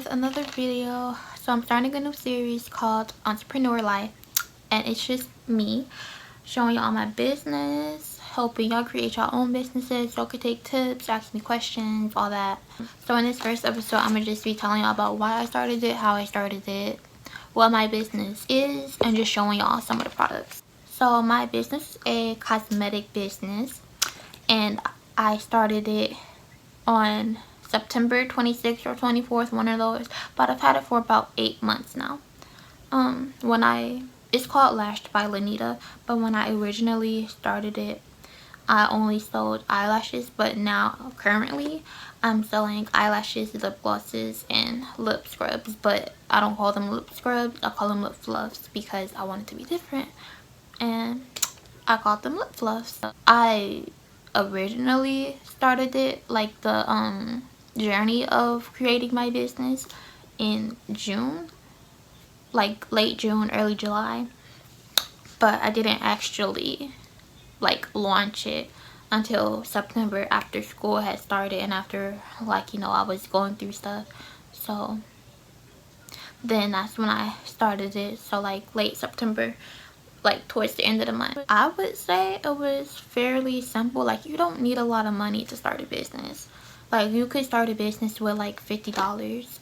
with another video. So I'm starting a new series called Entrepreneur Life, and it's just me showing y'all my business, helping y'all create your own businesses. Y'all could take tips, ask me questions, all that. So in this first episode, I'm gonna just be telling y'all about why I started it, how I started it, what my business is, and just showing y'all some of the products. So my business is a cosmetic business, and I started it on September 26th or 24th, one of those, but I've had it for about 8 months now. It's called LASHED by Lenita, but when I originally started it, I only sold eyelashes, but now currently I'm selling eyelashes, lip glosses, and lip scrubs, but I don't call them lip scrubs, I call them lip fluffs because I want it to be different, and I called them lip fluffs. I originally started it, like the journey of creating my business, in June, like late June, early July, but I didn't actually like launch it until September, after school had started and after, like, you know, I was going through stuff. So then that's when I started it. So like late September, like towards the end of the month. I would say it was fairly simple. Like, you don't need a lot of money to start a business. Like, you could start a business with like $50.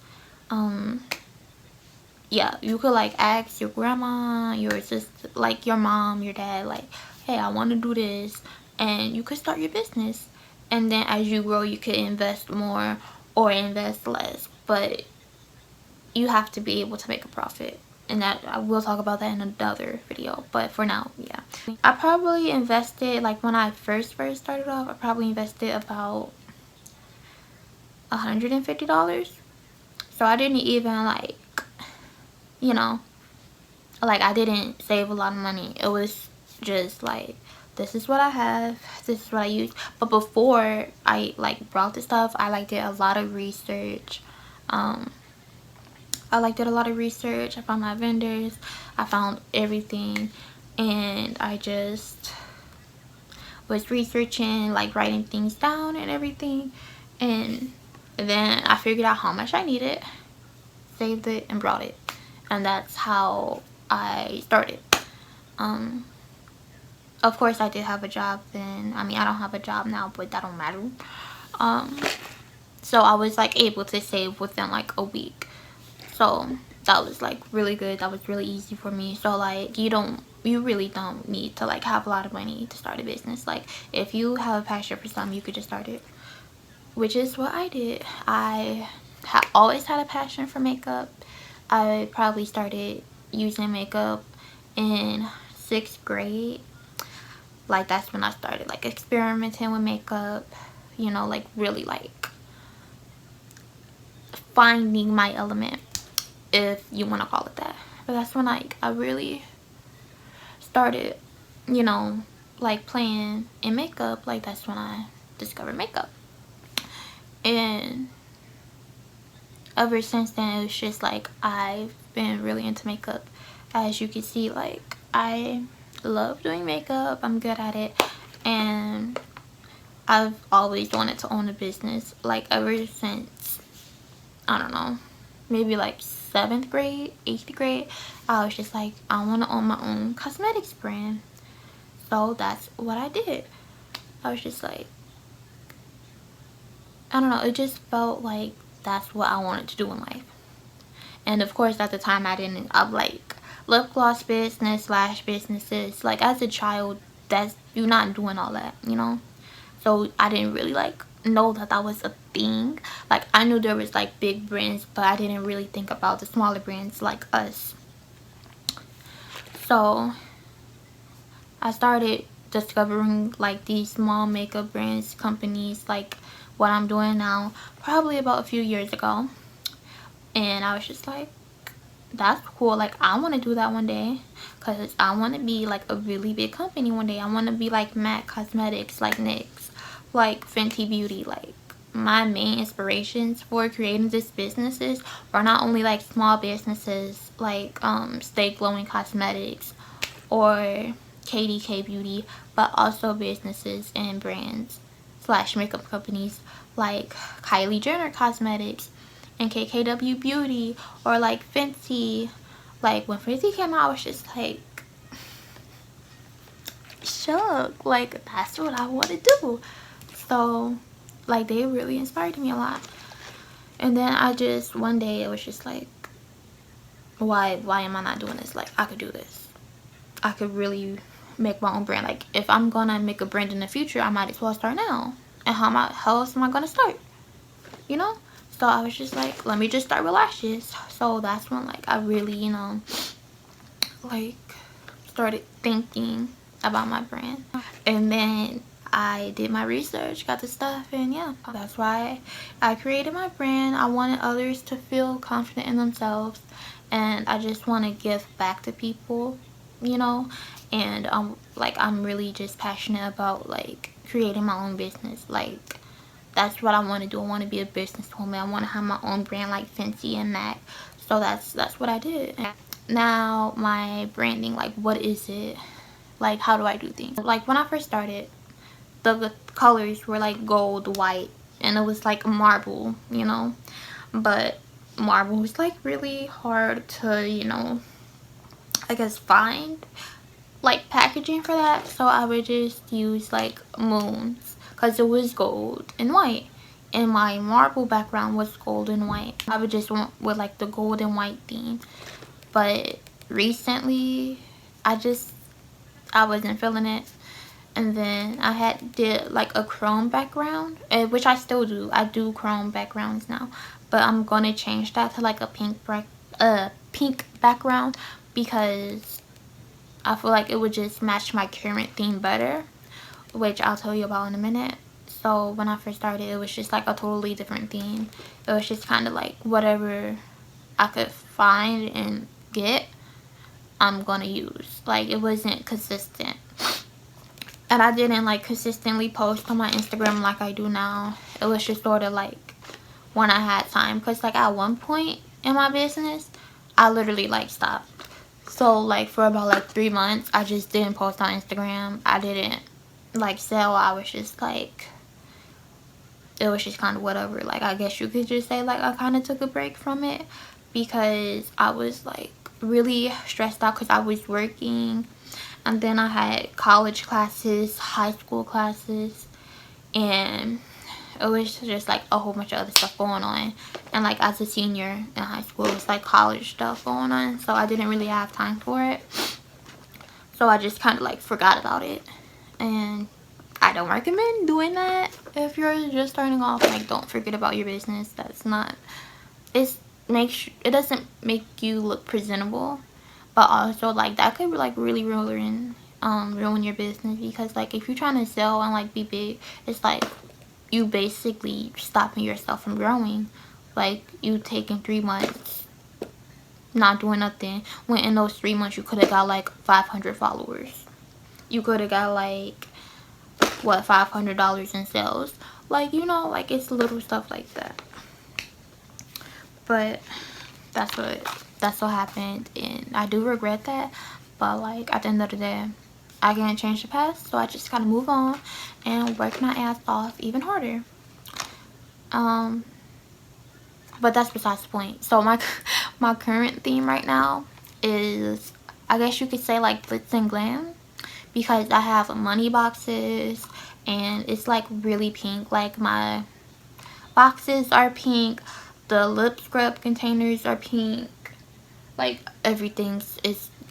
Yeah, you could like ask your grandma, your sister, like your mom, your dad, like, hey, I want to do this, and you could start your business. And then as you grow, you could invest more or invest less, but you have to be able to make a profit, and that I will talk about that in another video. But for now, yeah, I probably invested, like when I first started off, I probably invested about $150. So I didn't even, like, you know, like, I didn't save a lot of money. It was just like, this is what I have, this is what I use. But before I like brought the stuff, I like did a lot of research. Did a lot of research. I found my vendors, I found everything, and I just was researching, like writing things down and everything, and then I figured out how much I needed, saved it, and brought it, and that's how I started. Of course I did have a job then. I mean, I don't have a job now, but that don't matter. So I was like able to save within like a week. So that was like really good. That was really easy for me. So like, you really don't need to like have a lot of money to start a business. Like, if you have a passion for something, you could just start it, which is what I did. I always had a passion for makeup. I probably started using makeup in 6th grade. Like, that's when I started like experimenting with makeup, you know, like really like finding my element, if you want to call it that. But that's when I really started, you know, like playing in makeup. Like, that's when I discovered makeup, and ever since then it's just like I've been really into makeup. As you can see, like, I love doing makeup, I'm good at it, and I've always wanted to own a business. Like, ever since, I don't know, maybe like 7th grade, 8th grade, I was just like, I want to own my own cosmetics brand. So that's what I did. I was just like, I don't know, it just felt like that's what I wanted to do in life. And of course at the time I'm like, lip gloss business, lash businesses, like as a child, you're not doing all that, you know. So I didn't really like know that that was a thing. Like, I knew there was like big brands, but I didn't really think about the smaller brands like us. So I started discovering like these small makeup brands, companies, like what I'm doing now, probably about a few years ago. And I was just like, that's cool. Like, I want to do that one day, because I want to be like a really big company one day. I want to be like MAC Cosmetics, like NYX, like Fenty Beauty. Like, my main inspirations for creating these businesses are not only like small businesses like Stay Glowing Cosmetics or KDK Beauty, but also businesses and brands slash makeup companies like Kylie Jenner Cosmetics and KKW Beauty or like Fenty. Like when Fenty came out, I was just like shook. Like that's what I want to do. So like they really inspired me a lot. And then I just one day it was just like, why am I not doing this? Like I could do this. I could really make my own brand. Like if I'm gonna make a brand in the future, I might as well start now. And how else am I gonna start, you know? So I was just like, let me just start with lashes. So that's when like I really, you know, like started thinking about my brand. And then I did my research, got the stuff, and yeah, that's why I created my brand. I wanted others to feel confident in themselves, and I just want to give back to people, you know. And like I'm really just passionate about like creating my own business. Like that's what I want to do. I want to be a businesswoman. I want to have my own brand like Fenty and MAC. So that's what I did. Now my branding, like what is it? Like how do I do things? Like when I first started, the colors were like gold, white, and it was like marble, you know. But marble was like really hard to, you know, I guess find like packaging for that. So I would just use like moons because it was gold and white, and my marble background was gold and white. I would just went with like the gold and white theme. But recently I wasn't feeling it, and then I did like a chrome background, which I still do. I do chrome backgrounds now, but I'm gonna change that to like a pink background because I feel like it would just match my current theme better, which I'll tell you about in a minute. So when I first started, it was just like a totally different theme. It was just kind of like whatever I could find and get, I'm gonna use. Like it wasn't consistent, and I didn't like consistently post on my Instagram like I do now. It was just sort of like when I had time, because like at one point in my business I literally like stopped. So like for about like 3 months I just didn't post on Instagram. I didn't like sell. I was just like, it was just kind of whatever. Like I guess you could just say like I kind of took a break from it because I was like really stressed out because I was working, and then I had college classes, high school classes, and it was just like a whole bunch of other stuff going on. And like as a senior in high school, it was like college stuff going on, so I didn't really have time for it. So I just kind of like forgot about it, and I don't recommend doing that if you're just starting off. Like don't forget about your business. That's not, it doesn't make you look presentable, but also like that could like really ruin your business, because like if you're trying to sell and like be big, it's like you basically stopping yourself from growing. Like you taking 3 months not doing nothing, when in those 3 months you could have got like 500 followers. You could have got like what, $500 in sales. Like, you know, like it's little stuff like that. But that's what happened, and I do regret that. But like at the end of the day, I can't change the past, so I just gotta move on and work my ass off even harder. But that's besides the point. So my current theme right now is, I guess you could say like glitz and glam, because I have money boxes and it's like really pink. Like my boxes are pink, the lip scrub containers are pink, like everything's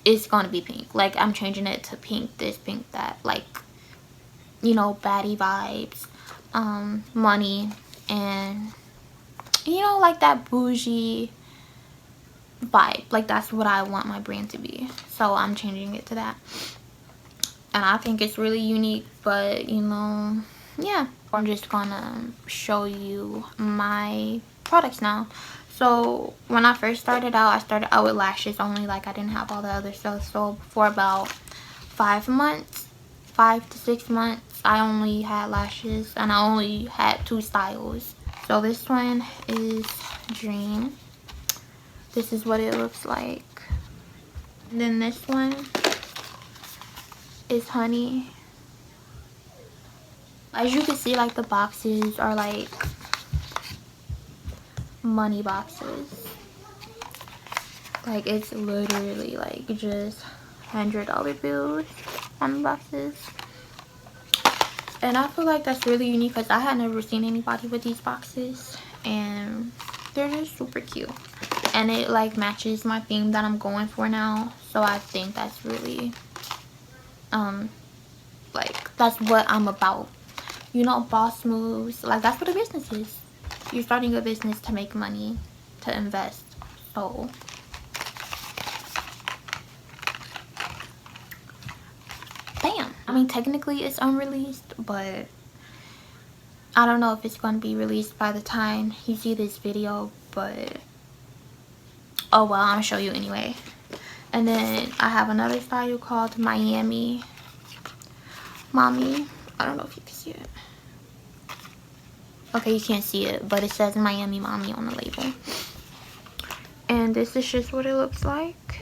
is gonna be pink. Like I'm changing it to pink this, pink that, like, you know, baddie vibes, money, and you know, like that bougie vibe. Like that's what I want my brand to be, so I'm changing it to that, and I think it's really unique. But you know, yeah, I'm just gonna show you my products now. So when I first started out, I started out with lashes only. Like I didn't have all the other stuff. So for about 5 months, 5 to 6 months, I only had lashes, and I only had 2 styles. So this one is Dream. This is what it looks like. And then this one is Honey. As you can see, like the boxes are like money boxes. Like, it's literally like just $100 bills money boxes. And I feel like that's really unique because I had never seen anybody with these boxes, and they're just super cute, and it like matches my theme that I'm going for now. So I think that's really like, that's what I'm about, you know, boss moves. Like, that's what a business is. You're starting a business to make money, to invest. So bam. I mean, technically it's unreleased, but I don't know if it's going to be released by the time you see this video, but oh well, I'll show you anyway. And then I have another style called Miami Mommy. I don't know if you can see it. Okay, you can't see it, but it says Miami Mommy on the label. And this is just what it looks like.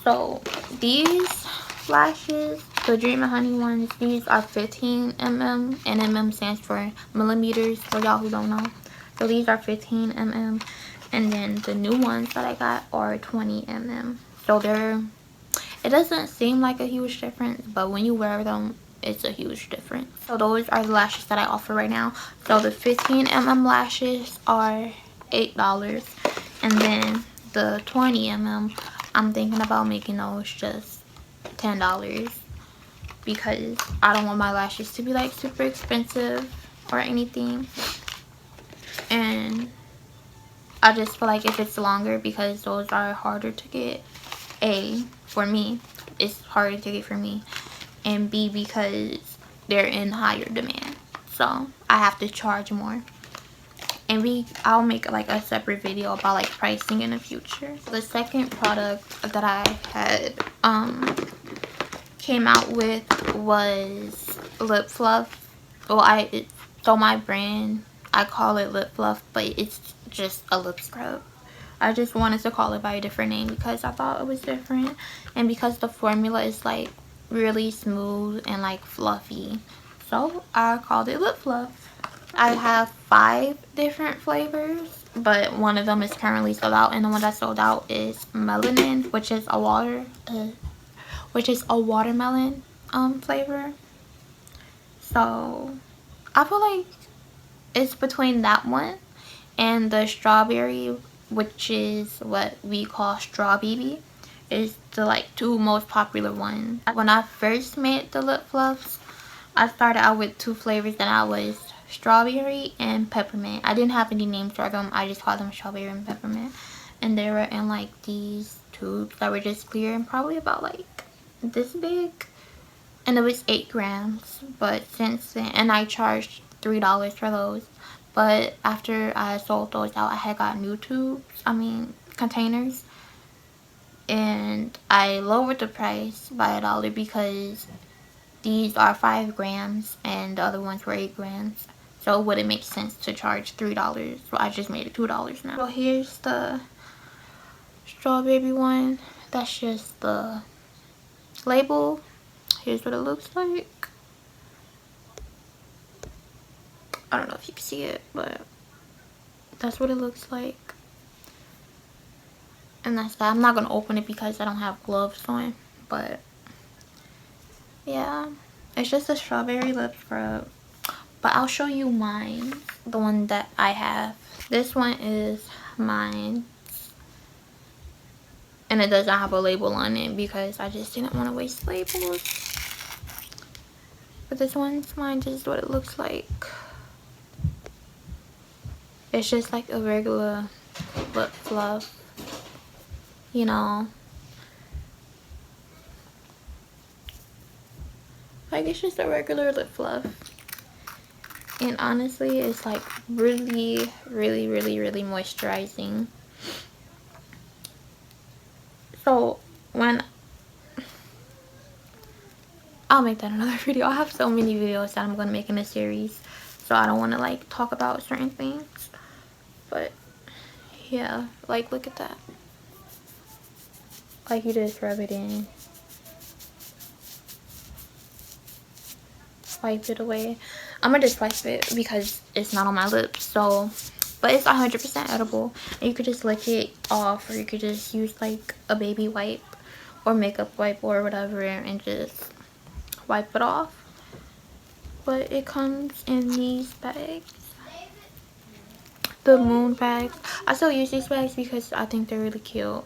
So these lashes, the Dream and Honey ones, these are 15 mm, and mm stands for millimeters for y'all who don't know. So these are 15 mm, and then the new ones that I got are 20 mm. So it doesn't seem like a huge difference, but when you wear them, it's a huge difference. So those are the lashes that I offer right now. So the 15 mm lashes are $8, and then the 20 mm, I'm thinking about making those just $10 because I don't want my lashes to be like super expensive or anything. And I just feel like if it's longer, because those are harder to get, for me, it's harder to get for me, and B, because they're in higher demand, so I have to charge more. And I'll make like a separate video about like pricing in the future. The second product that I had came out with was lip fluff. Well, so my brand, I call it lip fluff, but it's just a lip scrub. I just wanted to call it by a different name because I thought it was different, and because the formula is like really smooth and like fluffy, so I called it lip fluff. I have 5 different flavors, but one of them is currently sold out, and the one that sold out is melanin, which is a watermelon flavor. So I feel like it's between that one and the strawberry, which is what we call straw baby, is the like 2 most popular ones. When I first made the lip fluffs, I started out with 2 flavors, and I was strawberry and peppermint. I didn't have any names for them, I just called them strawberry and peppermint, and they were in like these tubes that were just clear and probably about like this big, and it was 8 grams. But since then, and I charged $3 for those, but after I sold those out, I had got new containers, and I lowered the price by $1 because these are 5 grams and the other ones were 8 grams. So it wouldn't make sense to charge $3. So I just made it $2 now. So here's the strawberry one. That's just the label. Here's what it looks like. I don't know if you can see it, but that's what it looks like. And that's that. I'm not going to open it because I don't have gloves on. But yeah, it's just a strawberry lip scrub. But I'll show you mine, the one that I have. This one is mine, and it doesn't have a label on it because I just didn't want to waste labels. But this one's mine. This is what it looks like. It's just like a regular lip fluff, you know. Like, it's just a regular lip fluff. And honestly, it's like really, really, really, really moisturizing. So when I'll make that another video. I have so many videos that I'm going to make in this series, so I don't want to like talk about certain things. But yeah, like, look at that. Like, you just rub it in. wipe it away. I'm gonna just wipe it because it's not on my lips. So, but it's 100% edible. And you could just lick it off, or you could just use like a baby wipe or makeup wipe or whatever and just wipe it off. But it comes in these bags, the moon bags. I still use these bags because I think they're really cute,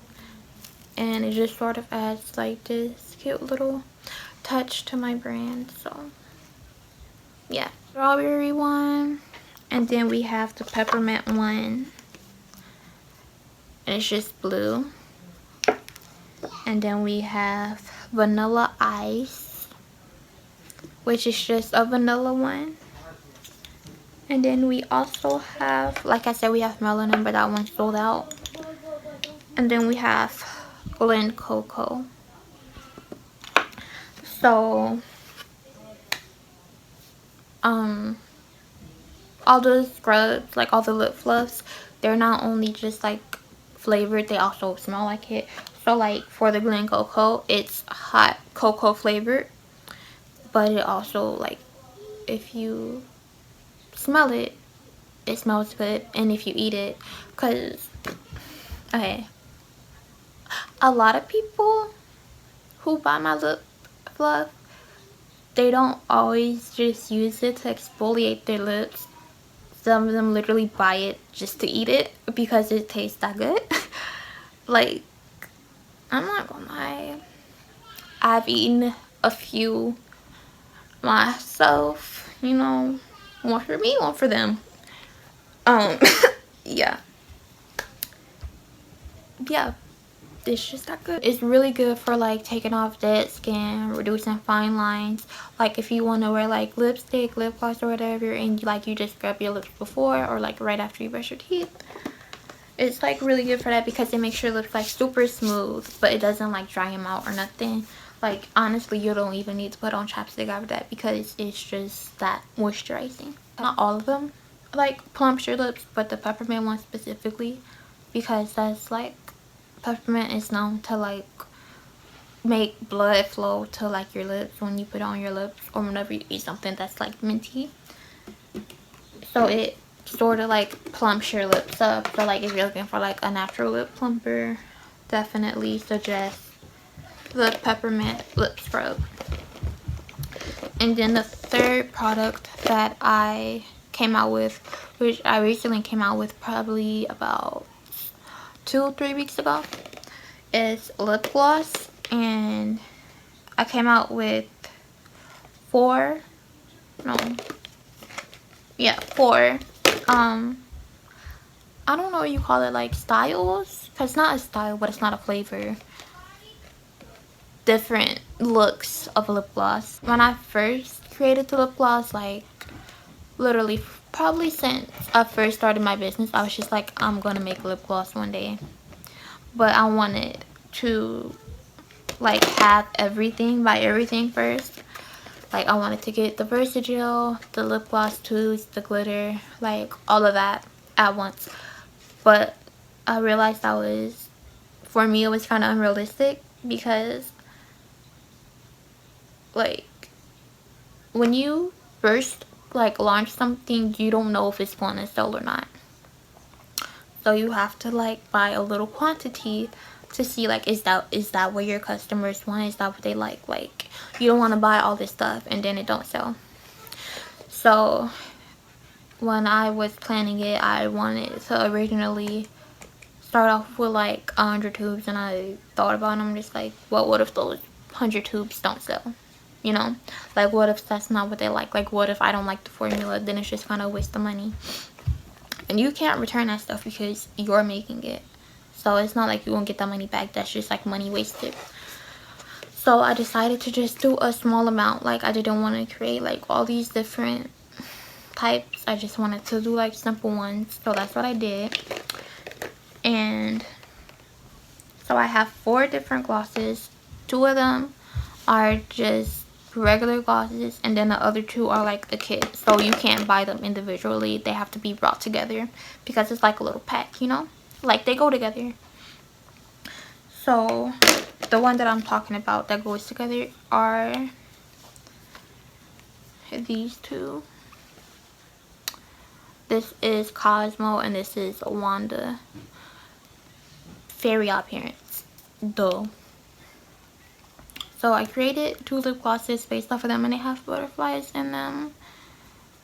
and it just sort of adds like this cute little touch to my brand. So yeah, strawberry one, and then we have the peppermint one, and it's just blue. And then we have vanilla ice, which is just a vanilla one. And then we also have, like I said, we have melanin, but that one's sold out. And then we have Blend Cocoa. So all the scrubs, like all the lip fluffs, they're not only just like flavored, they also smell like it. So like for the Blend Cocoa, it's hot cocoa flavored, but it also, like, if you smell it, it smells good, and if you eat it, because okay, a lot of people who buy my lip fluff, they don't always just use it to exfoliate their lips. Some of them literally buy it just to eat it because it tastes that good. Like, I'm not gonna lie, I've eaten a few myself, you know, one for me, one for them. Yeah, it's just that good. It's really good for like taking off dead skin, reducing fine lines. Like if you want to wear like lipstick, lip gloss or whatever, and you just scrub your lips before or like right after you brush your teeth, it's like really good for that because it makes your lips like super smooth, but it doesn't like dry them out or nothing. Like honestly, you don't even need to put on chapstick after that because it's just that moisturizing. Not all of them like plumps your lips, but the peppermint one specifically, because that's like, peppermint is known to like make blood flow to like your lips when you put it on your lips or whenever you eat something that's like minty. So it sort of like plumps your lips up. So like if you're looking for like a natural lip plumper, definitely suggest the peppermint lip scrub. And then the third product that I came out with, which I recently came out with probably about 2-3 weeks ago, is lip gloss. And I came out with four I don't know what you call it, like styles, because it's not a style but it's not a flavor, different looks of lip gloss. When I first created the lip gloss, like literally probably since I first started my business, I was just like, I'm gonna make lip gloss one day, but I wanted to like have everything, buy everything first. Like I wanted to get the Versagel, the lip gloss tubes, the glitter, like all of that at once. But I realized that was, for me, it was kind of unrealistic because like when you first like launch something, you don't know if it's going to sell or not. So you have to like buy a little quantity to see like, is that what your customers want, is that what they like. Like you don't want to buy all this stuff and then it don't sell. So when I was planning it, I wanted to originally start off with like 100 tubes, and I thought about them just like, well, what if those 100 tubes don't sell, you know? Like what if that's not what they like what if I don't like the formula, then it's just kind of a waste of money, and you can't return that stuff because you're making it. So it's not like you won't get that money back. That's just like money wasted. So I decided to just do a small amount. Like I didn't want to create like all these different types. I just wanted to do like simple ones. So that's what I did. And so I have 4 different glosses. 2 of them are just regular glosses, and then the other 2 are like a kit. So you can't buy them individually. They have to be brought together because it's like a little pack, you know? Like they go together. So the one that I'm talking about that goes together these two. This is Cosmo and this is Wanda. Fairy appearance. Duh. So I created 2 lip glosses based off of them, and they have butterflies in them.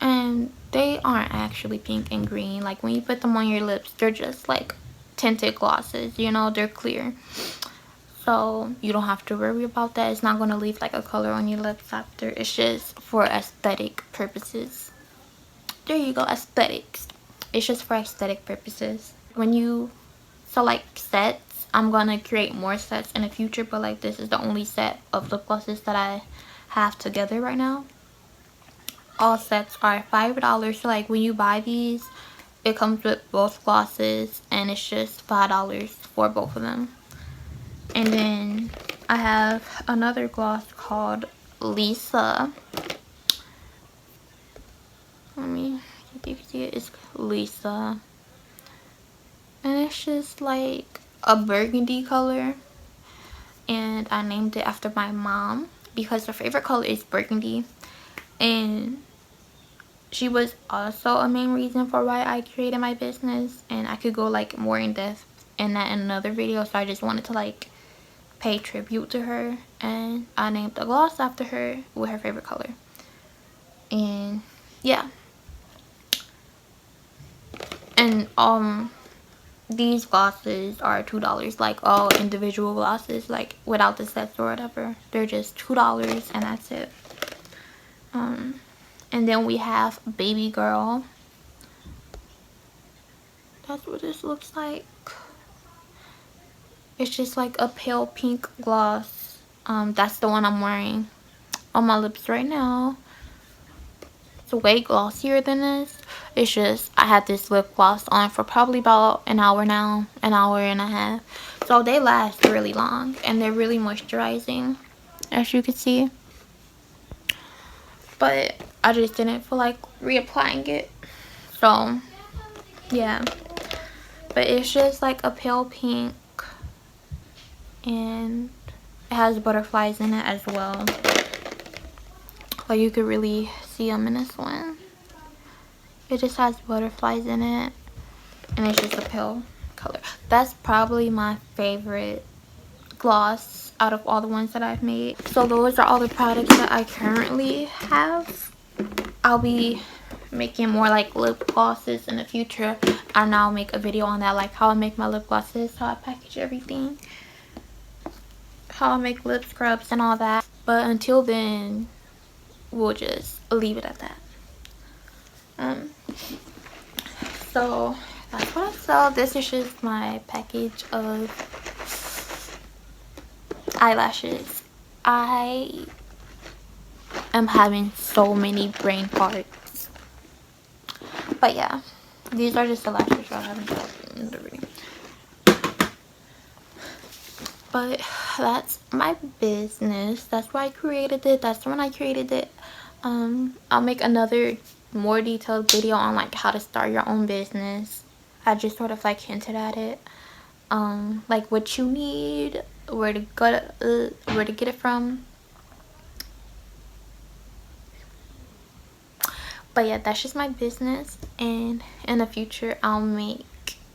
And they aren't actually pink and green. Like when you put them on your lips, they're just like tinted glosses, you know, they're clear. So you don't have to worry about that. It's not going to leave like a color on your lips after. It's just for aesthetic purposes. There you go, aesthetics. It's just for aesthetic purposes. When you select sets, I'm going to create more sets in the future, but like this is the only set of lip glosses that I have together right now. All sets are $5. So like when you buy these, it comes with both glosses and it's just $5 for both of them. And then I have another gloss called Lisa. Let me see if you can see it. It's Lisa. And it's just like a burgundy color. And I named it after my mom because her favorite color is burgundy. And she was also a main reason for why I created my business. And I could go like more in depth in that in another video. So I just wanted to like pay tribute to her, and I named the gloss after her with her favorite color. And yeah, and these glosses are $2, like all individual glosses, like without the sets or whatever. They're just $2 and that's it. And then we have Baby Girl. That's what this looks like. It's just like a pale pink gloss. That's the one I'm wearing on my lips right now. It's way glossier than this. It's just I had this lip gloss on for probably about an hour now, an hour and a half. So they last really long and they're really moisturizing, as you can see. But I just didn't feel like reapplying it. So yeah. But it's just like a pale pink. And it has butterflies in it as well. Like you could really see them in this one. It just has butterflies in it. And it's just a pale color. That's probably my favorite gloss out of all the ones that I've made. So those are all the products that I currently have. I'll be making more like lip glosses in the future. And I'll make a video on that, like how I make my lip glosses, how I package everything, how I make lip scrubs and all that. But until then, we'll just leave it at that. So that's what I sell. This is just my package of eyelashes. I am having so many brain farts. But yeah, these are just the lashes I haven't tried in the video. But that's my business. That's why I created it. That's when I created it. I'll make another more detailed video on like how to start your own business. I just sort of like hinted at it. Like what you need, where to get it from. But yeah, that's just my business, and in the future I'll make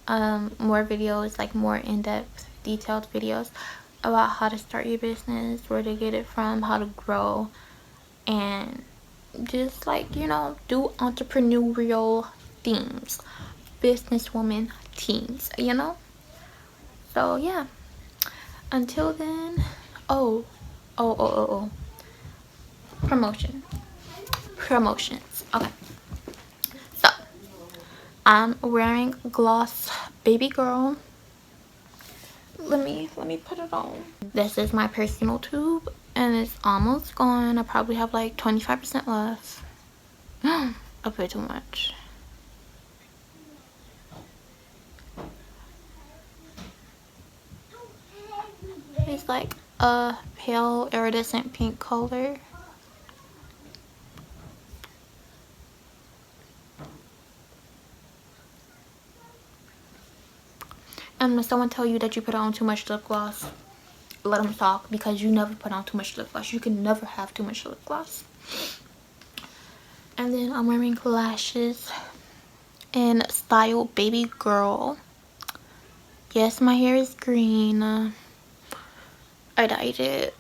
more videos, like more in-depth detailed videos about how to start your business, where to get it from, how to grow, and just like, you know, do entrepreneurial things, businesswoman things, you know. So yeah, until then, promotions. Okay, so I'm wearing gloss Baby Girl. Let me put it on. This is my personal tube and it's almost gone. I probably have like 25% left. I put too much. It's like a pale iridescent pink color. And when someone tell you that you put on too much lip gloss, let them talk, because you never put on too much lip gloss. You can never have too much lip gloss. And then I'm wearing lashes in style baby girl. Yes, my hair is green. I dyed it.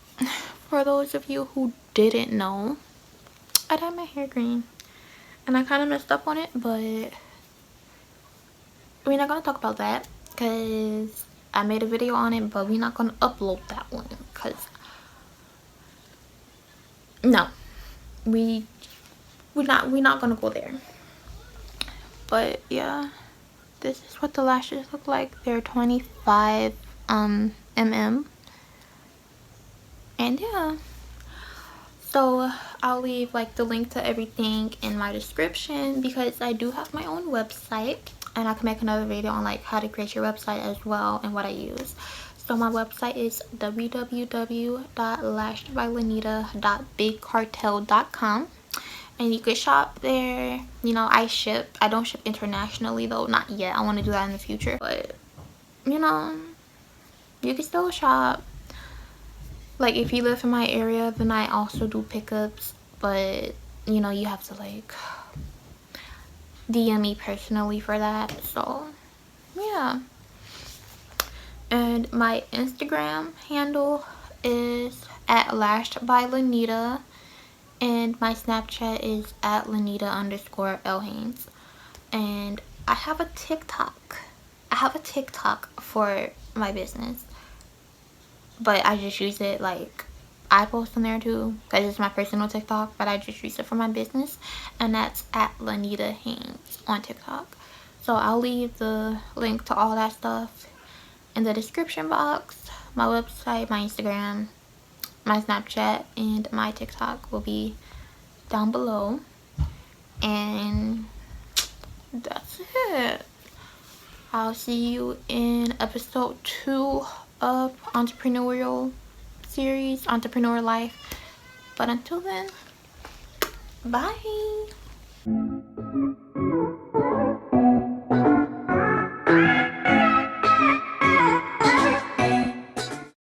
For those of you who didn't know, I dyed my hair green. And I kind of messed up on it, but we're not going to talk about that because I made a video on it, but we're not going to upload that one because no, we're not going to go there. But yeah, this is what the lashes look like. They're 25 mm. And yeah, so I'll leave like the link to everything in my description because I do have my own website, and I can make another video on like how to create your website as well and what I use. So my website is www.lashedbylenita.bigcartel.com, and you could shop there. You know, I don't ship internationally though, not yet. I want to do that in the future, but you know, you can still shop. Like if you live in my area, then I also do pickups, but you know, you have to like DM me personally for that. So yeah, and my Instagram handle is at @lashedbylenita, and my Snapchat is at Lenita_LHaynes. And I have a TikTok. For my business, but I just use it like I post on there too because it's my personal TikTok, but I just use it for my business, and that's at Lenita Haynes on TikTok. So I'll leave the link to all that stuff in the description box. My website, my Instagram, my Snapchat, and my TikTok will be down below. And that's it. I'll see you in episode 2 of entrepreneurial series, Entrepreneur Life. But until then, bye.